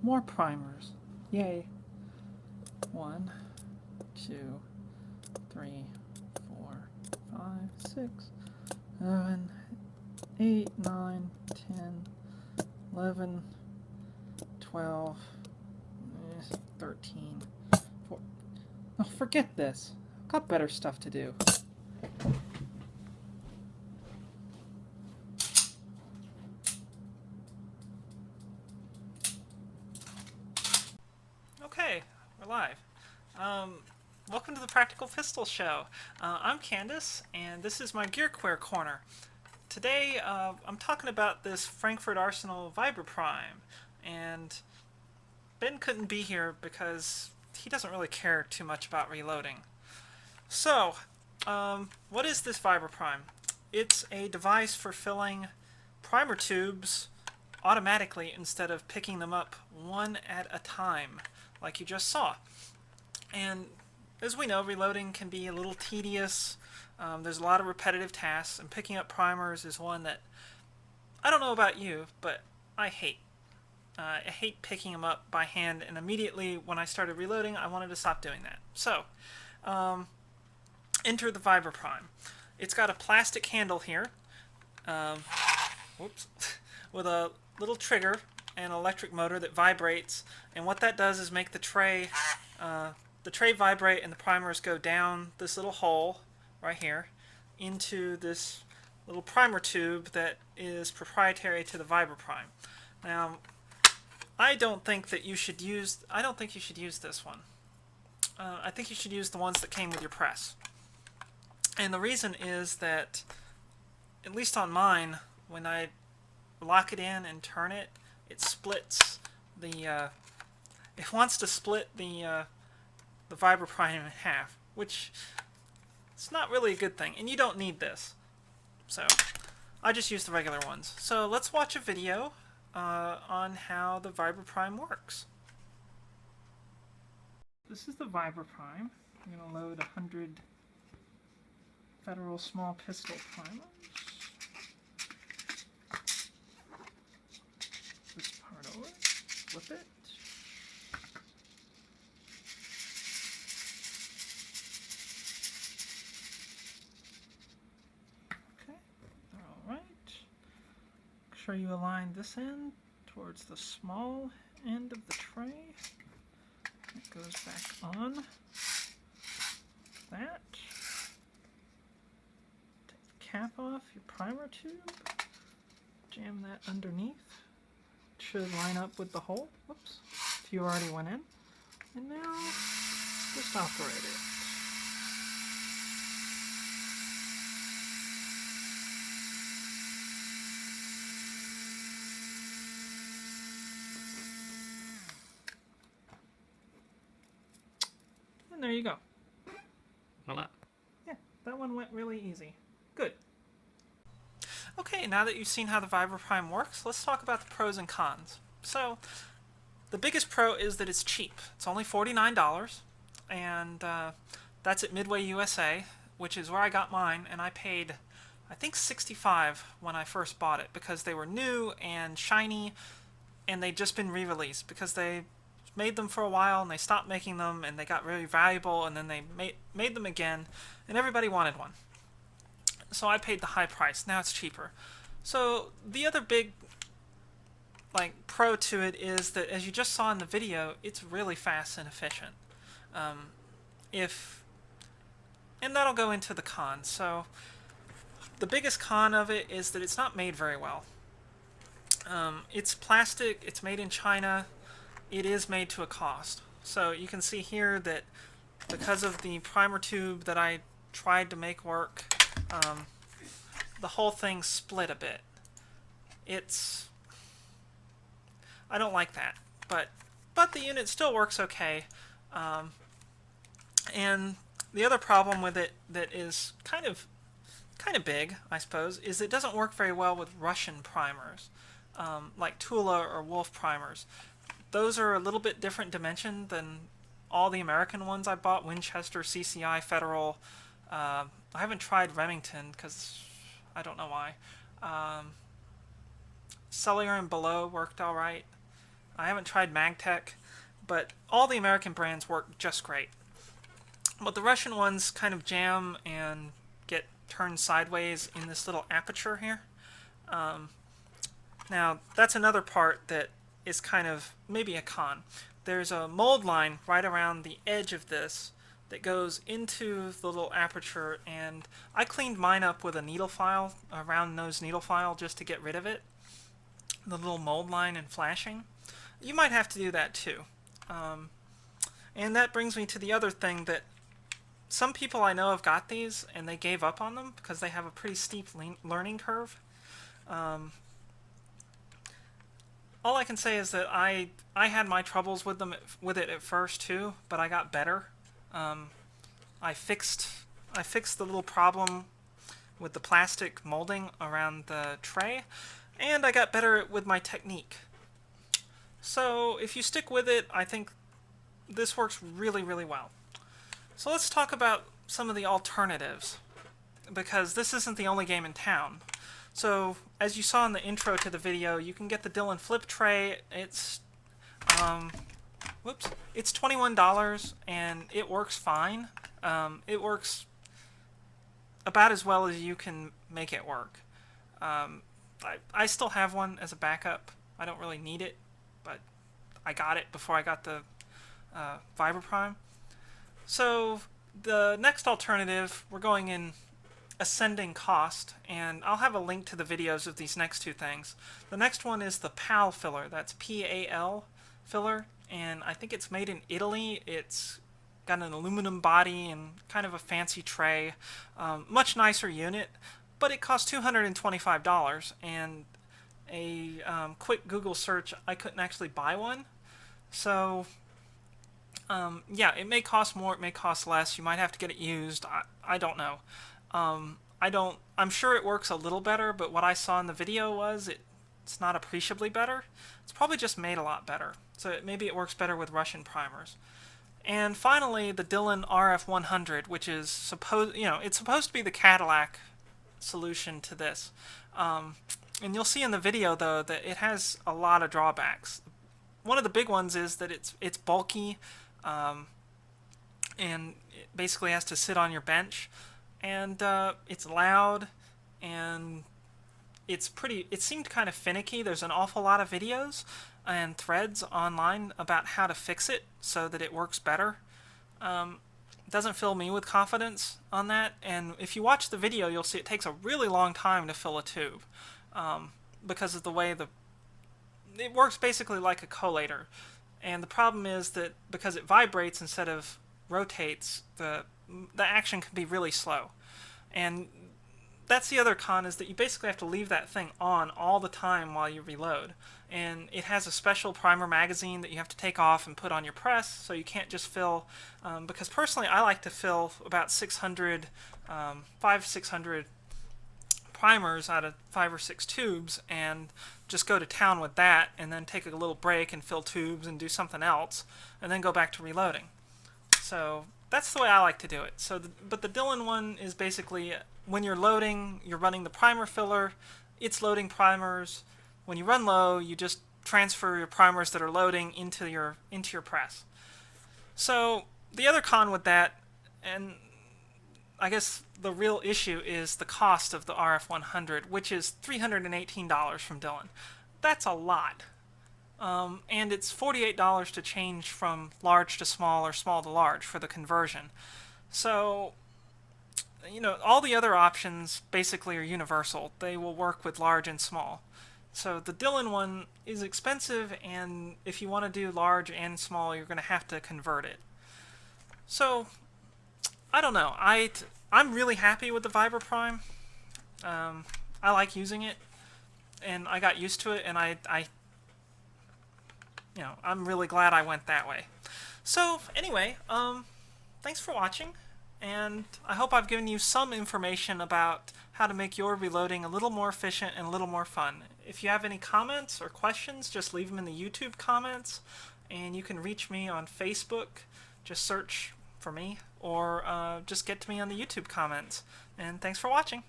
More primers. Yay. 1, 2, 3, 4, 5, 6, 7, 8, 9, 10, 11, 12, 13, 14. Oh, forget this. I've got better stuff to do. Okay, we're live. Welcome to the Practical Pistol Show. I'm Candice, and this is my Gear Queer Corner. Today, I'm talking about this Frankfurt Arsenal Vibra Prime, and Ben couldn't be here because he doesn't really care too much about reloading. So, what is this Vibra Prime? It's a device for filling primer tubes automatically instead of picking them up one at a time, like you just saw. And as we know, reloading can be a little tedious. There's a lot of repetitive tasks, and picking up primers is one that, I don't know about you, but I hate. I hate picking them up by hand, and immediately when I started reloading, I wanted to stop doing that. So, enter the Vibra Prime. It's got a plastic handle here, whoops, with a little trigger and an electric motor that vibrates, and what that does is make the tray vibrate and the primers go down this little hole right here into this little primer tube that is proprietary to the Vibra Prime. Now, I don't think you should use this one. I think you should use the ones that came with your press. And the reason is that, at least on mine, when I lock it in and turn it, it splits it wants to split the Vibra Prime in half, which it's not really a good thing, and you don't need this. So I just use the regular ones. So let's watch a video on how the Vibra Prime works. This is the Vibra Prime. I'm going to load 100 Federal Small Pistol primers. This part over, flip it. Okay, alright. Make sure you align this end towards the small end of the tray. It goes back on. That. Take the cap off your primer tube. Jam that underneath. It should line up with the hole. Whoops. If you already went in. And now, just operate it. And there you go. Voila. Yeah, that one went really easy. Good. Okay, now that you've seen how the Vibra Prime works, let's talk about the pros and cons. So, the biggest pro is that it's cheap. It's only $49, and that's at Midway USA, which is where I got mine, and I paid, I think, $65 when I first bought it, because they were new and shiny, and they'd just been re-released, because they made them for a while, and they stopped making them, and they got really valuable, and then they made them again, and everybody wanted one. So I paid the high price. Now it's cheaper. So the other big pro to it is that, as you just saw in the video, it's really fast and efficient. And that'll go into the cons. So the biggest con of it is that it's not made very well. It's plastic. It's made in China. It is made to a cost. So you can see here that because of the primer tube that I tried to make work, the whole thing split a bit. I don't like that, but the unit still works okay. And the other problem with it that is kind of big, I suppose, is it doesn't work very well with Russian primers, like Tula or Wolf primers. Those are a little bit different dimension than all the American ones I bought, Winchester, CCI, Federal. I haven't tried Remington because I don't know why. Cellular and Below worked all right. I haven't tried Magtech, but all the American brands work just great. But the Russian ones kind of jam and get turned sideways in this little aperture here. Now, that's another part that is kind of maybe a con. There's a mold line right around the edge of this that goes into the little aperture, and I cleaned mine up with a needle file, a round nose needle file, just to get rid of it. The little mold line and flashing. You might have to do that too. And that brings me to the other thing that some people I know have got these and they gave up on them because they have a pretty steep learning curve. All I can say is that I had my troubles with it at first too, but I got better. I fixed the little problem with the plastic molding around the tray, and I got better with my technique. So if you stick with it, I think this works really, really well. So let's talk about some of the alternatives, because this isn't the only game in town. So as you saw in the intro to the video, you can get the Dylan Flip Tray. It's it's $21 and it works fine. It works about as well as you can make it work. I still have one as a backup. I don't really need it, but I got it before I got the Vibra Prime. So the next alternative, we're going in ascending cost, and I'll have a link to the videos of these next two things. The next one is the PAL filler. That's P-A-L filler, and I think it's made in Italy. It's got an aluminum body and kind of a fancy tray. Much nicer unit, but it costs $225, and a quick Google search, I couldn't actually buy one. So yeah, it may cost more, it may cost less. You might have to get it used. I don't know. I'm sure it works a little better, but what I saw in the video was it's not appreciably better. It's probably just made a lot better. So maybe it works better with Russian primers. And finally, the Dylan RF100, which is it's supposed to be the Cadillac solution to this. And you'll see in the video though that it has a lot of drawbacks. One of the big ones is that it's bulky, and it basically has to sit on your bench, and it's loud, and it seemed kind of finicky. There's an awful lot of videos and threads online about how to fix it so that it works better. Doesn't fill me with confidence on that, and if you watch the video, you'll see it takes a really long time to fill a tube, because of the way it works basically like a collator. And the problem is that because it vibrates instead of rotates, the action can be really slow. And that's the other con, is that you basically have to leave that thing on all the time while you reload. And it has a special primer magazine that you have to take off and put on your press, so you can't just fill, because personally I like to fill about 600 primers out of 5 or 6 tubes and just go to town with that, and then take a little break and fill tubes and do something else, and then go back to reloading. So that's the way I like to do it. But the Dylan one is basically, when you're loading, you're running the primer filler, it's loading primers. When you run low, you just transfer your primers that are loading into your press. So the other con with that, and I guess the real issue, is the cost of the RF100, which is $318 from Dylan. That's a lot. And it's $48 to change from large to small or small to large for the conversion. So, all the other options basically are universal. They will work with large and small. So the Dylan one is expensive, and if you want to do large and small, you're going to have to convert it. So, I don't know. I'm really happy with the Vibra Prime. I like using it, and I got used to it, and I'm really glad I went that way. So anyway, thanks for watching, and I hope I've given you some information about how to make your reloading a little more efficient and a little more fun. If you have any comments or questions, just leave them in the YouTube comments, and you can reach me on Facebook. Just search for me, or just get to me on the YouTube comments. And thanks for watching.